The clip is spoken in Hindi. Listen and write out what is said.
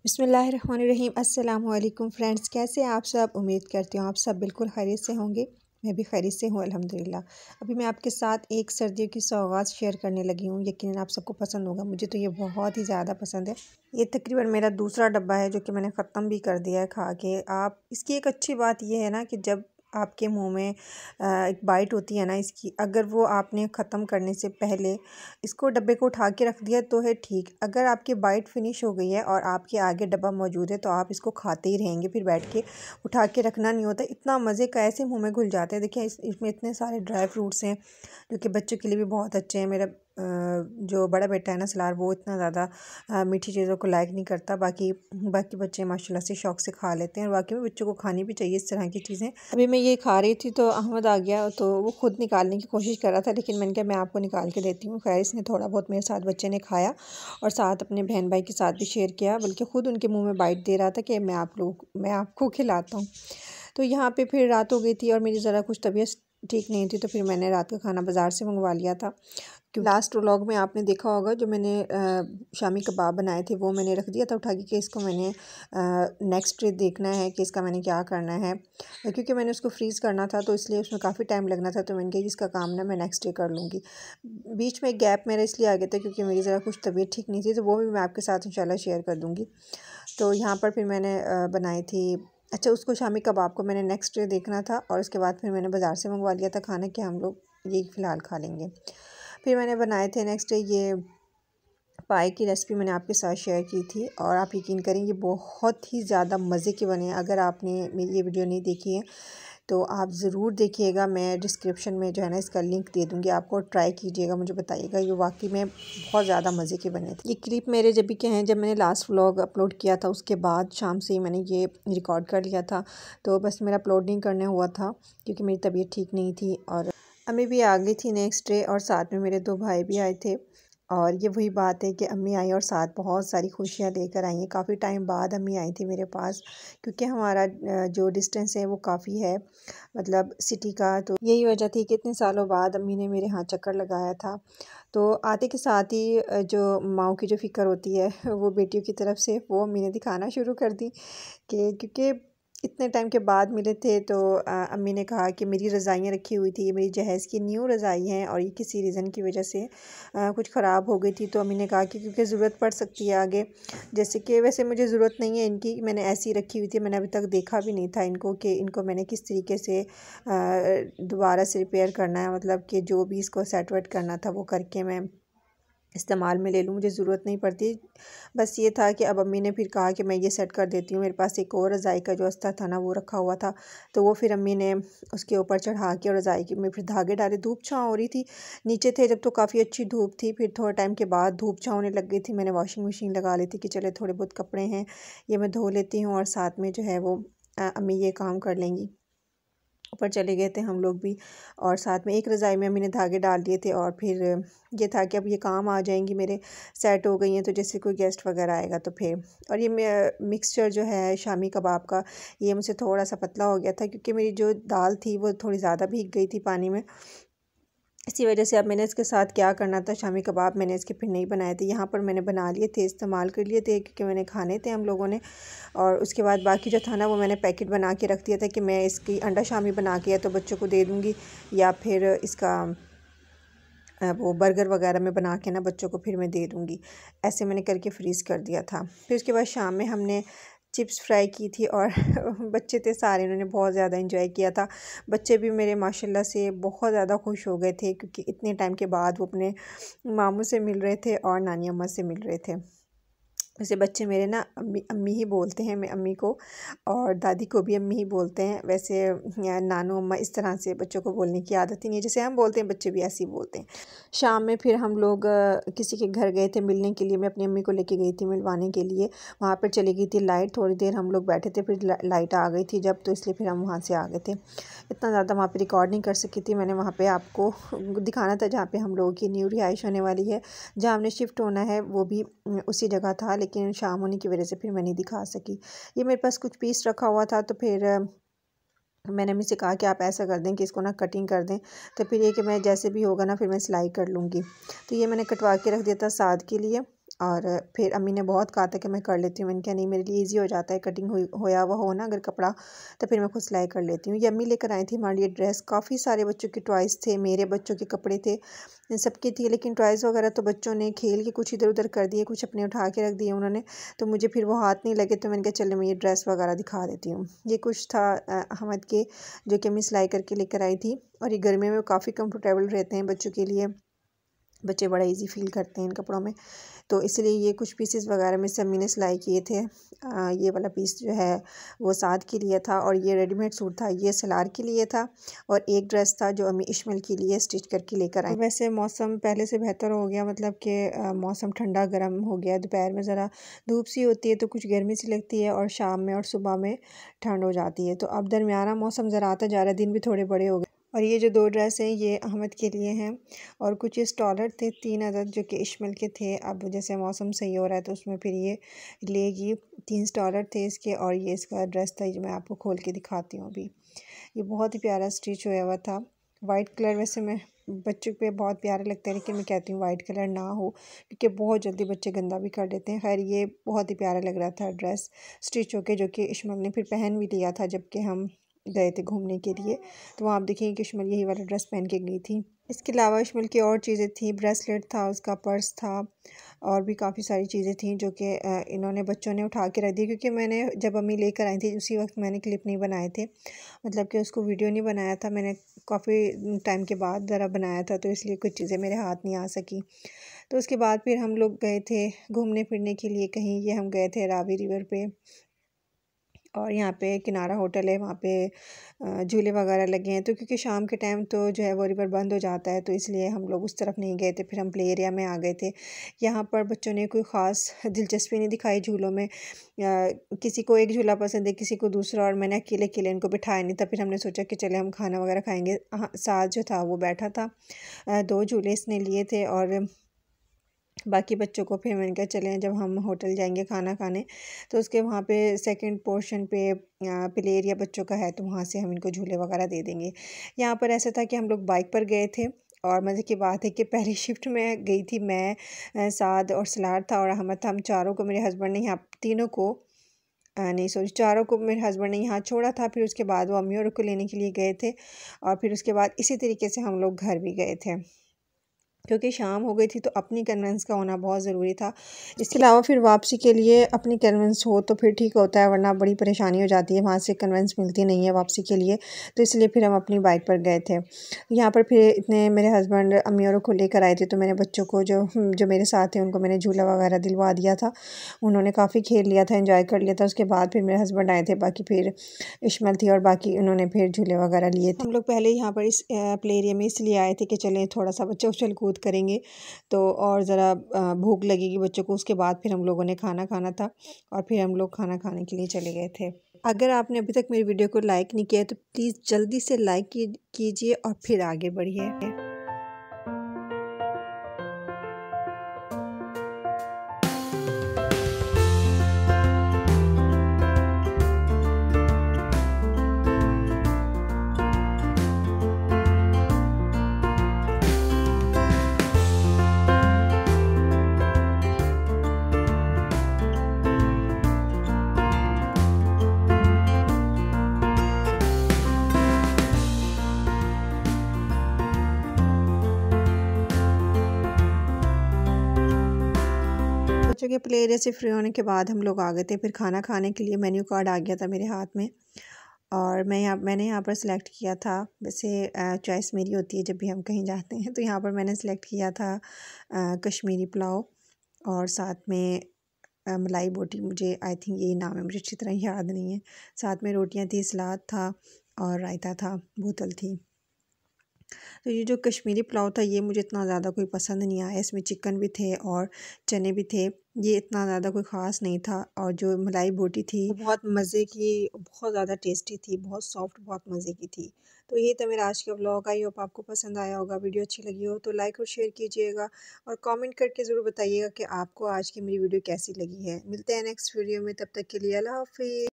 बिस्मिल्लाहिर्रहमानिर्रहीम। अस्सलाम वालेकुम फ्रेंड्स, कैसे हैं आप सब। उम्मीद करती हूँ आप सब बिल्कुल खैरियत से होंगे। मैं भी खैरियत से हूँ अल्हम्दुलिल्लाह। अभी मैं आपके साथ एक सर्दियों की सौगात शेयर करने लगी हूँ। यकीनन आप सबको पसंद होगा, मुझे तो ये बहुत ही ज़्यादा पसंद है। ये तकरीबन मेरा दूसरा डब्बा है जो कि मैंने ख़त्म भी कर दिया है खा के। आप इसकी एक अच्छी बात ये है ना कि जब आपके मुंह में एक बाइट होती है ना इसकी, अगर वो आपने ख़त्म करने से पहले इसको डब्बे को उठा के रख दिया तो है ठीक। अगर आपकी बाइट फिनिश हो गई है और आपके आगे डब्बा मौजूद है तो आप इसको खाते ही रहेंगे, फिर बैठ के उठा के रखना नहीं होता। इतना मज़े का ऐसे मुंह में घुल जाते हैं। देखिए इसमें इतने सारे ड्राई फ्रूट्स हैं जो कि बच्चों के लिए भी बहुत अच्छे हैं। मेरा जो बड़ा बेटा है ना सलार, वो इतना ज़्यादा मीठी चीज़ों को लाइक नहीं करता। बाकी बच्चे माशाल्लाह से शौक़ से खा लेते हैं और वाकई में बच्चों को खानी भी चाहिए इस तरह की चीज़ें। अभी मैं ये खा रही थी तो अहमद आ गया, तो वो खुद निकालने की कोशिश कर रहा था, लेकिन मैंने कहा मैं आपको निकाल के देती हूँ। खैर इसने थोड़ा बहुत मेरे साथ बच्चे ने खाया और साथ अपने बहन भाई के साथ भी शेयर किया, बल्कि ख़ुद उनके मुँह में बाइट दे रहा था कि मैं आपको खिलाता हूँ। तो यहाँ पे फिर रात हो गई थी और मेरी ज़रा कुछ तबीयत ठीक नहीं थी, तो फिर मैंने रात का खाना बाज़ार से मंगवा लिया था। क्योंकि लास्ट व्लॉग में आपने देखा होगा जो मैंने शामी कबाब बनाए थे वो मैंने रख दिया था उठा के कि इसको मैंने नेक्स्ट डे देखना है कि इसका मैंने क्या करना है, क्योंकि मैंने उसको फ्रीज़ करना था तो इसलिए उसमें काफ़ी टाइम लगना था। तो मैंने कहा इसका काम ना मैं नेक्स्ट डे कर लूँगी। बीच में गैप मेरा इसलिए आ गया था क्योंकि मेरी ज़रा कुछ तबीयत ठीक नहीं थी, तो वो भी मैं आपके साथ इंशाल्लाह शेयर कर दूँगी। तो यहाँ पर फिर मैंने बनाई थी, अच्छा उसको शामी कबाब को मैंने नेक्स्ट डे देखना था और उसके बाद फिर मैंने बाज़ार से मंगवा लिया था खाना कि हम लोग ये फ़िलहाल खा लेंगे। फिर मैंने बनाए थे नेक्स्ट डे ये पाए की रेसिपी मैंने आपके साथ शेयर की थी और आप यकीन करें ये बहुत ही ज़्यादा मज़े के बने हैं। अगर आपने मेरी ये वीडियो नहीं देखी है तो आप ज़रूर देखिएगा। मैं डिस्क्रिप्शन में जो है ना इसका लिंक दे दूँगी, आपको ट्राई कीजिएगा, मुझे बताइएगा। ये वाकई में बहुत ज़्यादा मज़े के बने थे। ये क्लिप मेरे जब भी के हैं, जब मैंने लास्ट व्लॉग अपलोड किया था उसके बाद शाम से ही मैंने ये रिकॉर्ड कर लिया था, तो बस मेरा अपलोड नहीं करने हुआ था क्योंकि मेरी तबीयत ठीक नहीं थी। और अम्मी भी आ गई थी नेक्स्ट डे और साथ में मेरे 2 भाई भी आए थे। और ये वही बात है कि अम्मी आई और साथ बहुत सारी खुशियाँ लेकर आई हैं। काफ़ी टाइम बाद अम्मी आई थी मेरे पास, क्योंकि हमारा जो डिस्टेंस है वो काफ़ी है, मतलब सिटी का। तो यही वजह थी कि इतने सालों बाद अम्मी ने मेरे यहाँ चक्कर लगाया था। तो आते के साथ ही जो माँओं की जो फ़िक्र होती है वो बेटियों की तरफ से वो अम्मी ने दिखाना शुरू कर दी कि क्योंकि इतने टाइम के बाद मिले थे। तो अम्मी ने कहा कि मेरी रज़ाइयाँ रखी हुई थी, ये मेरी जहेज़ की न्यू रज़ाई हैं और ये किसी रीज़न की वजह से कुछ ख़राब हो गई थी। तो अम्मी ने कहा कि क्योंकि ज़रूरत पड़ सकती है आगे, जैसे कि वैसे मुझे ज़रूरत नहीं है इनकी, मैंने ऐसी रखी हुई थी, मैंने अभी तक देखा भी नहीं था इनको कि इनको मैंने किस तरीके से दोबारा से रिपेयर करना है, मतलब कि जो भी इसको सेट वेट करना था वो करके मैं इस्तेमाल में ले लूँ, मुझे ज़रूरत नहीं पड़ती। बस ये था कि अब अम्मी ने फिर कहा कि मैं ये सेट कर देती हूँ। मेरे पास एक और रज़ाई का जो अस्तर था ना वो रखा हुआ था, तो वो फिर अम्मी ने उसके ऊपर चढ़ा के और रज़ाई की में फिर धागे डाले। धूप छाँव हो रही थी नीचे थे जब, तो काफ़ी अच्छी धूप थी। फिर थोड़ा टाइम के बाद धूप छाँव होने लग गई थी। मैंने वॉशिंग मशीन लगा ली थी कि चले थोड़े बहुत कपड़े हैं ये मैं धो लेती हूँ और साथ में जो है वो अम्मी ये काम कर लेंगी। ऊपर चले गए थे हम लोग भी और साथ में एक रज़ाई में अम्मी ने धागे डाल दिए थे। और फिर ये था कि अब ये काम आ जाएंगी, मेरे सेट हो गई हैं, तो जैसे कोई गेस्ट वगैरह आएगा तो फिर। और ये मिक्सचर जो है शामी कबाब का, ये मुझसे थोड़ा सा पतला हो गया था क्योंकि मेरी जो दाल थी वो थोड़ी ज़्यादा भीग गई थी पानी में। इसी वजह से अब मैंने इसके साथ क्या करना था, शामी कबाब मैंने इसके फिर नहीं बनाए थे। यहाँ पर मैंने बना लिए थे, इस्तेमाल कर लिए थे क्योंकि मैंने खाने थे हम लोगों ने। और उसके बाद बाकी जो था ना वो मैंने पैकेट बना के रख दिया था कि मैं इसकी अंडा शामी बना के या तो बच्चों को दे दूँगी या फिर इसका वो बर्गर वगैरह में बना के ना बच्चों को फिर मैं दे दूँगी। ऐसे मैंने करके फ्रीज़ कर दिया था। फिर उसके बाद शाम में हमने चिप्स फ्राई की थी और बच्चे थे सारे, इन्होंने बहुत ज़्यादा एंजॉय किया था। बच्चे भी मेरे माशाल्लाह से बहुत ज़्यादा खुश हो गए थे क्योंकि इतने टाइम के बाद वो अपने मामू से मिल रहे थे और नानी अम्मा से मिल रहे थे। वैसे बच्चे मेरे ना अम्मी अम्मी ही बोलते हैं, मैं अम्मी को और दादी को भी अम्मी ही बोलते हैं। वैसे नानू अम्मा इस तरह से बच्चों को बोलने की आदत ही नहीं है, जैसे हम बोलते हैं बच्चे भी ऐसे ही बोलते हैं। शाम में फिर हम लोग किसी के घर गए थे मिलने के लिए, मैं अपनी अम्मी को लेके गई थी मिलवाने के लिए। वहाँ पर चली गई थी लाइट, थोड़ी देर हम लोग बैठे थे, फिर लाइट आ गई थी जब, तो इसलिए फिर हम वहाँ से आ गए थे। इतना ज़्यादा वहाँ पे रिकॉर्ड नहीं कर सकी थी मैंने, वहाँ पे आपको दिखाना था जहाँ पे हम लोगों की न्यू रिहाइश होने वाली है, जहाँ हमने शिफ्ट होना है वो भी उसी जगह था, लेकिन शाम होने की वजह से फिर मैं नहीं दिखा सकी। ये मेरे पास कुछ पीस रखा हुआ था, तो फिर मैंने अम्मी से कहा कि आप ऐसा कर दें कि इसको ना कटिंग कर दें, तो फिर ये कि मैं जैसे भी होगा ना फिर मैं सिलाई कर लूँगी। तो ये मैंने कटवा के रख दिया था साद के लिए और फिर अम्मी ने बहुत कहा था कि मैं कर लेती हूँ। मैंने कहा नहीं, मेरे लिए इजी हो जाता है, कटिंग हुई होया हुआ हो ना अगर कपड़ा, तो फिर मैं खुद सिलाई कर लेती हूँ। ये अम्मी लेकर आई थी हमारे लिए ड्रेस, काफ़ी सारे बच्चों के टॉयज़ थे, मेरे बच्चों के कपड़े थे, सबकी थी, लेकिन टॉयज़ वगैरह तो बच्चों ने खेल के कुछ इधर उधर कर दिए, कुछ अपने उठा के रख दिए उन्होंने, तो मुझे फिर वो हाथ नहीं लगे, तो मैंने कहा चलो मैं ये ड्रेस वगैरह दिखा देती हूँ। ये कुछ था अहमद के, जो कि अम्मी सिलाई करके लेकर आई थी, और ये गर्मियों में काफ़ी कंफर्टेबल रहते हैं बच्चों के लिए, बच्चे बड़ा इजी फील करते हैं इन कपड़ों में, तो इसलिए ये कुछ पीसेस वगैरह में से अम्मी ने सिलाई किए थे। ये वाला पीस जो है वो साद के लिए था, और ये रेडीमेड सूट था ये सलार के लिए था, और एक ड्रेस था जो अम्मी इश्माइल के लिए स्टिच करके लेकर आई। वैसे मौसम पहले से बेहतर हो गया, मतलब कि मौसम ठंडा गर्म हो गया, दोपहर में ज़रा धूप सी होती है तो कुछ गर्मी सी लगती है, और शाम में और सुबह में ठंड हो जाती है, तो अब दरमियाना मौसम ज़रा आता जा रहा है, दिन भी थोड़े बड़े हो गए। और ये जो 2 ड्रेस हैं ये अहमद के लिए हैं, और कुछ ये स्टॉलर थे 3 अदद जो कि इश्माइल के थे। अब जैसे मौसम सही हो रहा है तो उसमें फिर ये लेगी। 3 स्टॉलर थे इसके, और ये इसका ड्रेस था जो मैं आपको खोल के दिखाती हूँ अभी। ये बहुत ही प्यारा स्टिच होया हुआ था। वाइट कलर वैसे मैं बच्चों पे बहुत प्यारा लगता है, लेकिन मैं कहती हूँ वाइट कलर ना हो, क्योंकि बहुत जल्दी बच्चे गंदा भी कर देते हैं। खैर ये बहुत ही प्यारा लग रहा था ड्रेस स्टिच होके, जो कि इश्माइल ने फिर पहन भी लिया था जबकि हम गए थे घूमने के लिए, तो वहाँ आप देखेंगे कि इश्माइल यही वाला ड्रेस पहन के गई थी। इसके अलावा इश्माइल की और चीज़ें थी, ब्रेसलेट था, उसका पर्स था, और भी काफ़ी सारी चीज़ें थी जो कि इन्होंने बच्चों ने उठा के रख दी, क्योंकि मैंने जब अम्मी लेकर आई थी उसी वक्त मैंने क्लिप नहीं बनाए थे, मतलब कि उसको वीडियो नहीं बनाया था मैंने, काफ़ी टाइम के बाद ज़रा बनाया था, तो इसलिए कुछ चीज़ें मेरे हाथ नहीं आ सकी। तो उसके बाद फिर हम लोग गए थे घूमने फिरने के लिए कहीं, ये हम गए थे रावी रिवर पे, और यहाँ पे किनारा होटल है, वहाँ पे झूले वगैरह लगे हैं, तो क्योंकि शाम के टाइम तो जो है वो रिवर बंद हो जाता है, तो इसलिए हम लोग उस तरफ नहीं गए थे, फिर हम प्ले एरिया में आ गए थे। यहाँ पर बच्चों ने कोई ख़ास दिलचस्पी नहीं दिखाई झूलों में, किसी को एक झूला पसंद है, किसी को दूसरा, और मैंने अकेले अकेले इनको बिठाया नहीं था। फिर हमने सोचा कि चले हम खाना वगैरह खाएँगे। हाँ, साथ जो था वो बैठा था, 2 झूले इसने लिए थे, और बाकी बच्चों को फिर मैंने कहा चलें जब हम होटल जाएंगे खाना खाने, तो उसके वहाँ पे सेकंड पोर्शन पे प्ले एरिया बच्चों का है, तो वहाँ से हम इनको झूले वगैरह दे देंगे। यहाँ पर ऐसा था कि हम लोग बाइक पर गए थे, और मज़े की बात है कि पहली शिफ्ट में गई थी मैं, साद और सलार था और अहमद था, हम चारों को मेरे हस्बैंड ने यहाँ तीनों को नहीं सॉरी चारों को मेरे हस्बैंड ने यहाँ छोड़ा था। फिर उसके बाद वो अम्मी और को लेने के लिए गए थे, और फिर उसके बाद इसी तरीके से हम लोग घर भी गए थे, क्योंकि शाम हो गई थी तो अपनी कन्वेंस का होना बहुत ज़रूरी था। इसके अलावा फिर वापसी के लिए अपनी कन्वेंस हो तो फिर ठीक होता है, वरना बड़ी परेशानी हो जाती है, वहाँ से कन्वेंस मिलती नहीं है वापसी के लिए, तो इसलिए फिर हम अपनी बाइक पर गए थे। यहाँ पर फिर इतने मेरे हस्बैंड अम्मी और को लेकर आए थे, तो मैंने बच्चों को जो मेरे साथ थे उनको मैंने झूला वगैरह दिलवा दिया था, उन्होंने काफ़ी खेल लिया था, एंजॉय कर लिया था। उसके बाद फिर मेरे हस्बैंड आए थे, बाकी फिर इश्माइल थी और बाकी उन्होंने फिर झूले वगैरह लिए थे। हम लोग पहले यहाँ पर इस प्ले एरिया में इसलिए आए थे कि चलें थोड़ा सा बच्चे उछल कूद करेंगे, तो और ज़रा भूख लगेगी बच्चों को। उसके बाद फिर हम लोगों ने खाना खाना था, और फिर हम लोग खाना खाने के लिए चले गए थे। अगर आपने अभी तक मेरी वीडियो को लाइक नहीं किया है तो प्लीज़ जल्दी से लाइक कीजिए और फिर आगे बढ़िए। बच्चों के प्ले एरिया से फ्री होने के बाद हम लोग आ गए थे फिर खाना खाने के लिए। मेन्यू कार्ड आ गया था मेरे हाथ में, और मैंने यहाँ पर सिलेक्ट किया था, वैसे चॉइस मेरी होती है जब भी हम कहीं जाते हैं, तो यहाँ पर मैंने सिलेक्ट किया था कश्मीरी पुलाव, और साथ में मलाई बोटी, मुझे आई थिंक यही नाम है, मुझे अच्छी तरह याद नहीं है। साथ में रोटियाँ थी, सलाद था, और रायता था, बोतल थी। तो ये जो कश्मीरी पुलाव था ये मुझे इतना ज़्यादा कोई पसंद नहीं आया। इसमें चिकन भी थे और चने भी थे, ये इतना ज़्यादा कोई ख़ास नहीं था। और जो मलाई बोटी थी वो बहुत मज़े की, बहुत ज़्यादा टेस्टी थी, बहुत सॉफ्ट, बहुत मज़े की थी। तो ये था मेरा आज का व्लॉग। आई होप आपको पसंद आया होगा। वीडियो अच्छी लगी हो तो लाइक और शेयर कीजिएगा, और कमेंट करके ज़रूर बताइएगा कि आपको आज की मेरी वीडियो कैसी लगी है। मिलते हैं नेक्स्ट वीडियो में, तब तक के लिए अल्लाह हाफ़िज़।